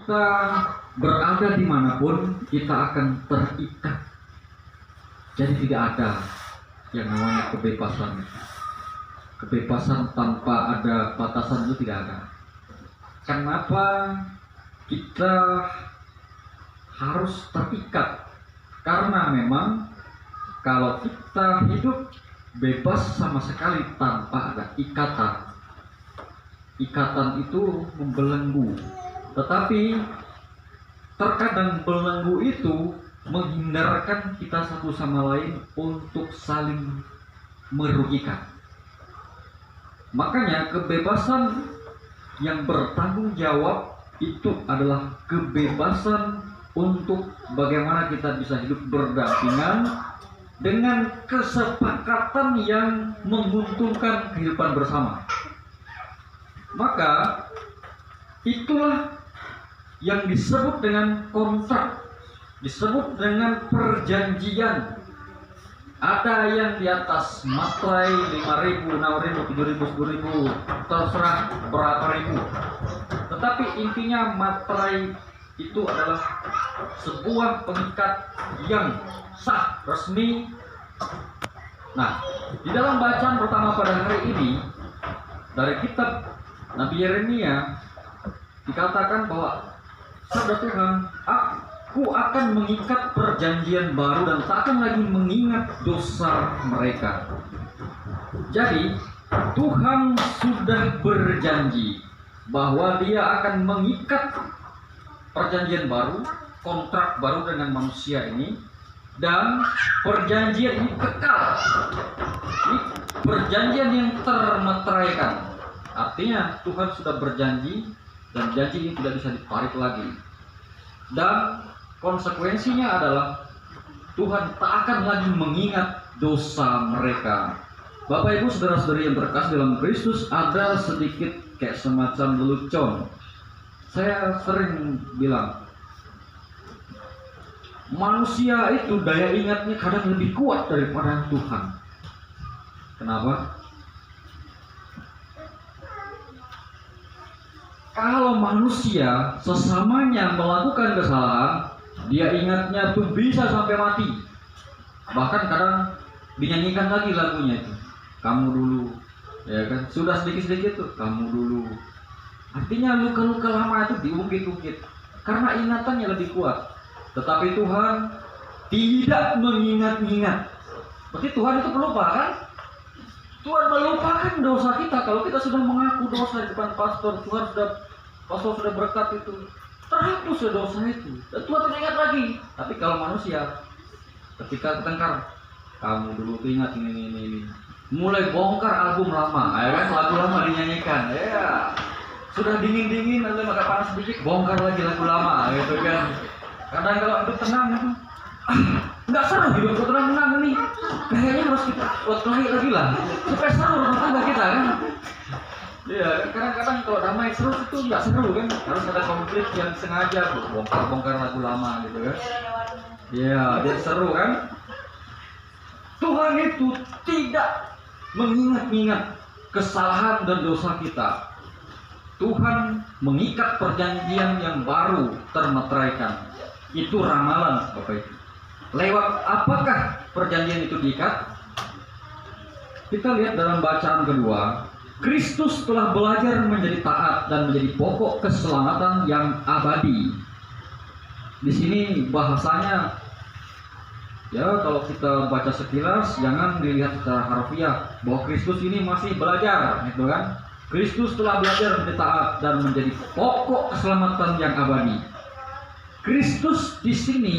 kita berada dimanapun, kita akan terikat. Jadi tidak ada yang namanya kebebasan. Kebebasan tanpa ada batasan itu tidak ada. Kenapa kita harus terikat? Karena memang kalau kita hidup bebas sama sekali tanpa ada ikatan, ikatan itu membelenggu. Tetapi terkadang belenggu itu menghindarkan kita satu sama lain untuk saling merugikan. Makanya kebebasan yang bertanggung jawab itu adalah kebebasan untuk bagaimana kita bisa hidup berdampingan dengan kesepakatan yang menguntungkan kehidupan bersama. Maka itulah yang disebut dengan kontrak, disebut dengan perjanjian. Ada yang di atas materai 5.000, 6.000, 7.000, 10.000, terserah berapa ribu. Tetapi intinya materai itu adalah sebuah pengikat yang sah, resmi. Nah, di dalam bacaan pertama pada hari ini dari kitab Nabi Yeremia dikatakan bahwa sabda Tuhan, aku akan mengikat perjanjian baru dan tak akan lagi mengingat dosa mereka. Jadi Tuhan sudah berjanji bahwa Dia akan mengikat perjanjian baru, kontrak baru dengan manusia ini, dan perjanjian ini kekal. Ini perjanjian yang termeteraikan. Artinya Tuhan sudah berjanji dan janji ini tidak bisa ditarik lagi. Dan konsekuensinya adalah Tuhan tak akan lagi mengingat dosa mereka. Bapak Ibu saudara-saudari yang terkasih dalam Kristus, ada sedikit kayak semacam lelucon. Saya sering bilang, manusia itu daya ingatnya kadang lebih kuat daripada Tuhan. Kenapa? Kalau manusia sesamanya melakukan kesalahan, dia ingatnya tuh bisa sampai mati. Bahkan kadang dinyanyikan lagi lagunya itu, kamu dulu, ya kan? Sudah sedikit-sedikit tuh, kamu dulu. Artinya luka-luka lama itu diungkit-ungkit karena ingatannya lebih kuat. Tetapi Tuhan tidak mengingat-ingat. Berarti Tuhan itu pelupa kan? Tuhan melupakan dosa kita. Kalau kita sudah mengaku dosa di depan pastor, pastor sudah berkat itu, terhapus dosa itu, dan Tuhan tidak ingat lagi. Tapi kalau manusia, ketika bertengkar, kamu dulu ingat ini, mulai bongkar album lama, ya kan? Lagu lama dinyanyikan, ya. Sudah dingin, nanti agak panas sedikit, bongkar lagi lagu lama, gitu kan? Kadang kalau hidup tenang itu, nggak seru hidup tenang nih. Kayaknya harus kita buat lagi lah, supaya seru rumah tangga kita kan. Iya, kadang-kadang kalau damai seru itu nggak seru kan, harus ada konflik yang sengaja bongkar lagu lama gitu kan. Iya, jadi seru kan. Tuhan itu tidak mengingat-ingat kesalahan dan dosa kita. Tuhan mengikat perjanjian yang baru termeteraikan. Itu ramalan Bapak Ibu. Lewat apakah perjanjian itu diikat? Kita lihat dalam bacaan kedua, Kristus telah belajar menjadi taat dan menjadi pokok keselamatan yang abadi. Di sini bahasanya, ya kalau kita baca sekilas jangan dilihat secara harfiah bahwa Kristus ini masih belajar, gitu kan? Kristus telah belajar menjadi taat dan menjadi pokok keselamatan yang abadi. Kristus di sini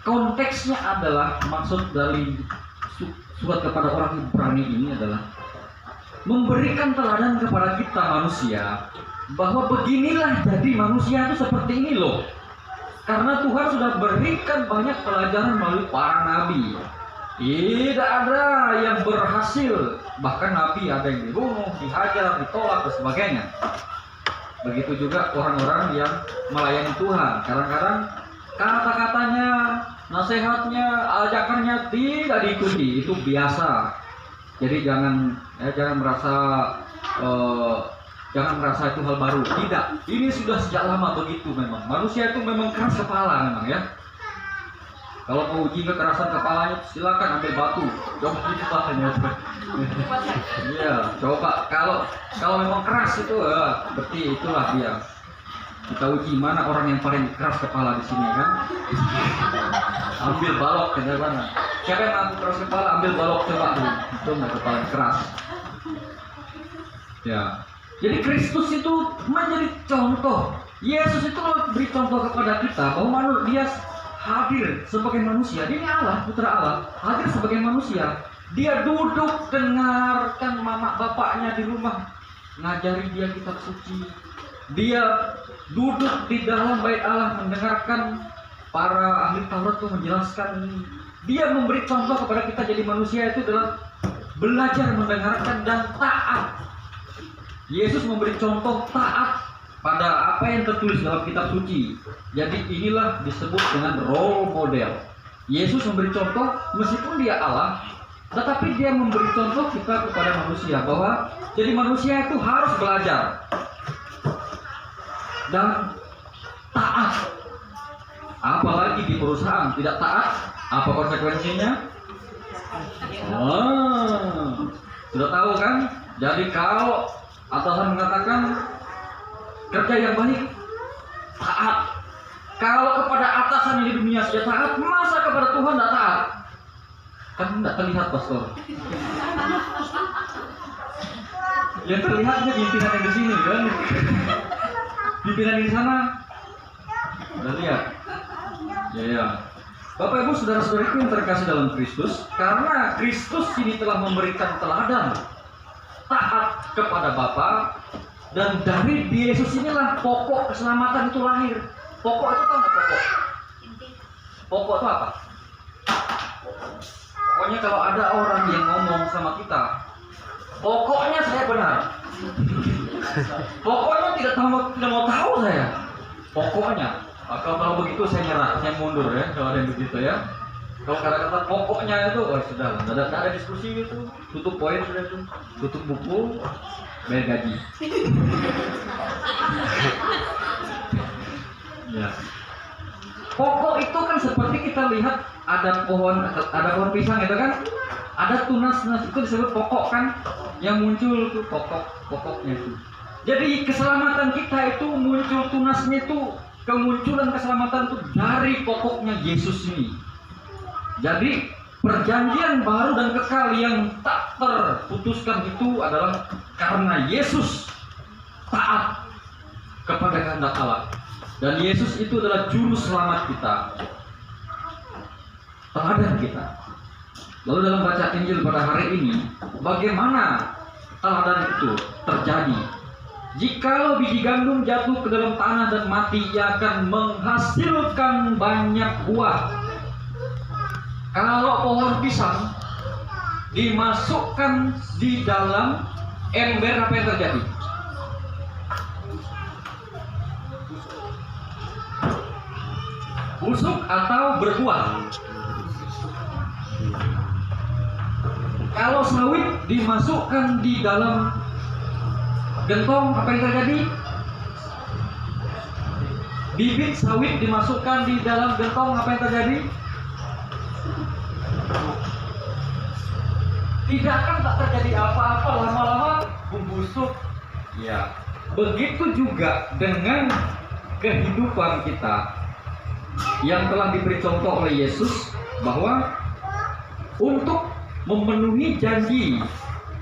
konteksnya adalah, maksud dari surat kepada orang Ibrani ini adalah memberikan teladan kepada kita manusia bahwa beginilah jadi manusia itu seperti ini loh. Karena Tuhan sudah berikan banyak pelajaran melalui para nabi. Tidak ada yang berhasil, bahkan nabi ada yang dibunuh, dihajar, ditolak dan sebagainya. Begitu juga orang-orang yang melayani Tuhan, kadang-kadang kata-katanya, nasihatnya, ajakannya tidak diikuti, itu biasa. Jadi jangan merasa jangan merasa itu hal baru. Tidak, ini sudah sejak lama begitu memang. Manusia itu memang keras kepala memang ya. Kalau mau uji kekerasan kepalanya, silakan ambil batu. Coba gitu katanya. Iya, coba kalau memang keras itu, berarti itulah dia. Kita uji mana orang yang paling keras kepala di sini kan? Ambil balok ke mana? Siapa yang mampu keras kepala? Ambil balok coba tuh. Itu kepala yang keras. Ya. Jadi Kristus itu menjadi contoh. Yesus itu beri contoh kepada kita bahwa dia hadir sebagai manusia. Dia ini Allah, putra Allah, hadir sebagai manusia. Dia duduk dengarkan mama bapaknya di rumah ngajari dia kitab suci. Dia duduk di dalam bait Allah mendengarkan para ahli Taurat itu menjelaskan ini. Dia memberi contoh kepada kita jadi manusia itu adalah belajar mendengarkan dan taat. Yesus memberi contoh taat pada apa yang tertulis dalam kitab suci. Jadi inilah disebut dengan role model. Yesus memberi contoh meskipun dia Allah, tetapi dia memberi contoh kita kepada manusia bahwa jadi manusia itu harus belajar dan taat. Apalagi di perusahaan tidak taat, apa konsekuensinya? Sudah tahu kan? Jadi kalau atasan mengatakan kerja yang baik, taat. Kalau kepada atasan di dunia saja taat, masa kepada Tuhan tidak taat? Kan tidak terlihat, pastor. Yang terlihatnya pimpinan yang di sini kan, pimpinan di sana. Udah lihat? Ya. Bapak Ibu saudara-saudariku yang terkasih dalam Kristus, karena Kristus ini telah memberikan teladan taat kepada Bapa, dan dari Yesus inilah pokok keselamatan itu lahir. Pokok itu tahu nggak pokok? Pokok itu apa? Pokoknya kalau ada orang yang ngomong sama kita, pokoknya saya benar. Pokoknya tidak mau tahu saya. Pokoknya. Kalau begitu saya nyerah, saya mundur ya. Kalau ada yang begitu ya. Kalau kata-kata pokoknya itu, sudah, tidak ada diskusi gitu, tutup poin sudah itu, tutup buku, bayar gaji. Ya. Pokok itu kan seperti kita lihat ada pohon pisang itu kan, ada tunas-tunas itu disebut pokok kan, yang muncul itu pokoknya itu. Jadi keselamatan kita itu muncul tunasnya itu, kemunculan keselamatan itu dari pokoknya Yesus ini. Jadi perjanjian baru dan kekal yang tak terputuskan itu adalah karena Yesus taat kepada kehendak Allah. Dan Yesus itu adalah juru selamat kita, teladan kita. Lalu dalam baca Injil pada hari ini, bagaimana teladan itu terjadi? Jikalau biji gandum jatuh ke dalam tanah dan mati, ia akan menghasilkan banyak buah. Kalau pohon pisang dimasukkan di dalam ember, apa yang terjadi? Busuk atau berbuah? Kalau sawit dimasukkan di dalam gentong, apa yang terjadi? Bibit sawit dimasukkan di dalam gentong, apa yang terjadi? Tidak akan tak terjadi apa-apa, lama-lama membusuk. Ya, begitu juga dengan kehidupan kita yang telah diberi contoh oleh Yesus, bahwa untuk memenuhi janji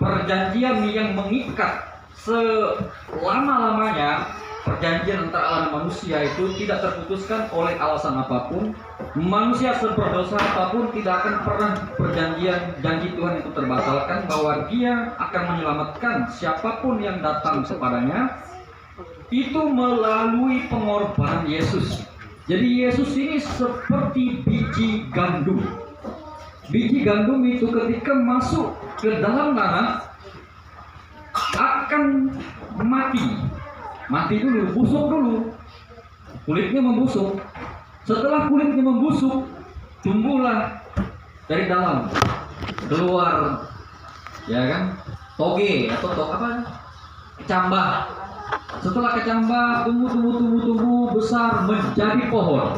perjanjian yang mengikat selama-lamanya, perjanjian antara Allah dan manusia itu tidak terputuskan oleh alasan apapun. Manusia seberdosa apapun tidak akan pernah perjanjian janji Tuhan itu terbatalkan, bahwa Dia akan menyelamatkan siapapun yang datang kepadanya itu melalui pengorbanan Yesus. Jadi Yesus ini seperti biji gandum. Biji gandum itu ketika masuk ke dalam tanah akan mati dulu, busuk dulu, kulitnya membusuk. Setelah kulitnya membusuk, tumbuhlah dari dalam keluar, ya kan, toge atau apa, kecambah. Setelah kecambah, tumbuh besar menjadi pohon.